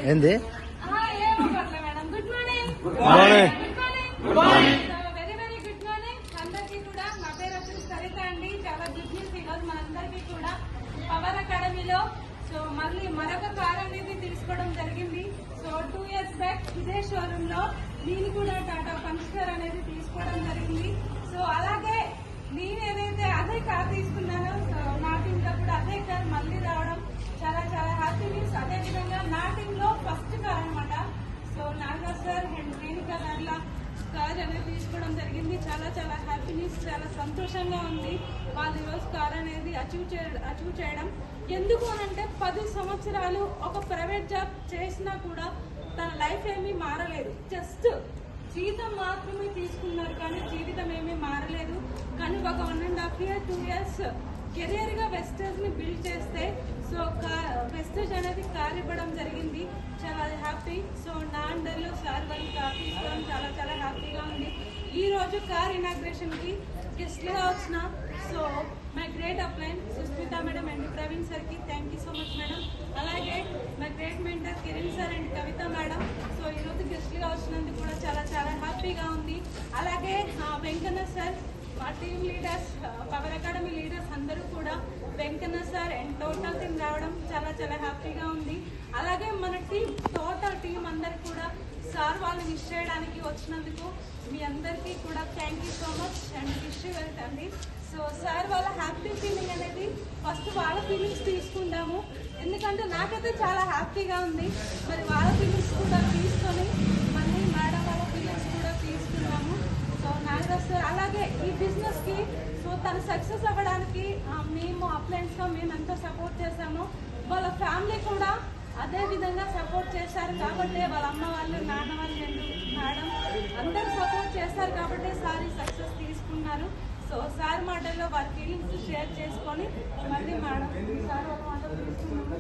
ఏంది? Good morning. Very very good morning అందరికీ కూడా. నా పేరు వచ్చేసి సరిత అండి. చాలా గుడ్ న్యూస్ ఈరోజు మనందరికీ కూడా పవర్ అకాడమీలో సో మళ్ళీ మరొక కార్ అనేది తీసుకోవడం జరిగింది. సో 2 years బ్యాక్ ఇదే షోరూమ్ లో నేను కూడా టాటా పంచర్ అనేది తీసుకోవడం జరిగింది. సో అలాగే నేను ఏదైతే అదే కార్ తీసుకున్నానో సో నా టీమ్ లో కూడా అదే కార్ మళ్ళీ రావడం చాలా చాలా హ్యాపీ న్యూస్. అదే విధంగా నా టీమ్ లో ఫస్ట్ కార్ అనమాట. So Naga sir and Renuka Garla car అనేది తీసుకోవడం జరిగింది. చాలా చాలా హ్యాపీ న్యూస్. చాలా సంతోషంగా ఉంది వాళ్ళు ఈరోజు కార్ అనేది అచీవ్ చేయడం. ఎందుకు అనంటే 10 సంవత్సరాలు ఒక ప్రైవేట్ జాబ్ చేసినా కూడా తన లైఫ్ ఏమీ మారలేదు. జస్ట్ జీతం మాత్రమే తీసుకున్నారు కానీ జీవితం ఏమీ మారలేదు. కానీ ఒక 1.5 year 2 years కెరియర్ గా వెస్టేజ్ ని బిల్డ్ చేస్తే సో వెస్టేజ్ అనేది కార్ ఇవ్వడం జరిగింది. చాలా హ్యాపీ. సో నా అండర్లో సార్ వాళ్ళు కార్ తీసుకోవడం చాలా చాలా హ్యాపీగా ఉంది. ఈ రోజు కార్ ఇనాగ్రేషన్ కి గెస్ట్ గా వచ్చిన so my great upline Sushmita madam and Praveen sir కి thank you so much madam. అలాగే my great mentor Kiran sir and Kavitha madam. So ఈరోజు గెస్ట్ గా వచ్చినందుకు కూడా చాలా చాలా హ్యాపీగా ఉంది. అలాగే వెంకన్న సార్, మా team leaders, power academy leaders అందరూ కూడా Venkanna sir and total team రావడం చాలా చాలా హ్యాపీగా ఉంది. అలాగే మన టీం టోటల్ టీం అందరు కూడా సార్ వాళ్ళు విష్ చేయడానికి వచ్చినందుకు మీ అందరికీ కూడా thank you so much and wish వెళ్తండి. సో సార్ వాళ్ళ హ్యాపీ ఫీలింగ్ అనేది ఫస్ట్ వాళ్ళ ఫీలింగ్స్ తీసుకుందాము. ఎందుకంటే నాకైతే చాలా హ్యాపీగా ఉంది. మరి వాళ్ళ ఫీలింగ్స్ కూడా తీసుకొని మళ్ళీ మేడం వాళ్ళ ఫీలింగ్స్ కూడా తీసుకున్నాము. సో నాగరాజ్ సార్ అలాగే ఈ బిజినెస్ కి సో తను సక్సెస్ అవ్వడానికి మేము అప్లయన్స్ గా మేము ఎంతో సపోర్ట్ చేశాము. వాళ్ళ ఫ్యామిలీ కూడా అదే విధంగా సపోర్ట్ చేశారు కాబట్టి వాళ్ళ అమ్మ వాళ్ళు, నాన్న వాళ్ళు, మేడం అందరూ సపోర్ట్ చేస్తారు కాబట్టి సార్ ఈ సక్సెస్ తీసుకున్నారు. సో సార్ మాటల్లో వారి ఫీలింగ్స్ షేర్ చేసుకొని మళ్ళీ మేడం సార్ వాళ్ళ మాటలు తీసుకున్నాము.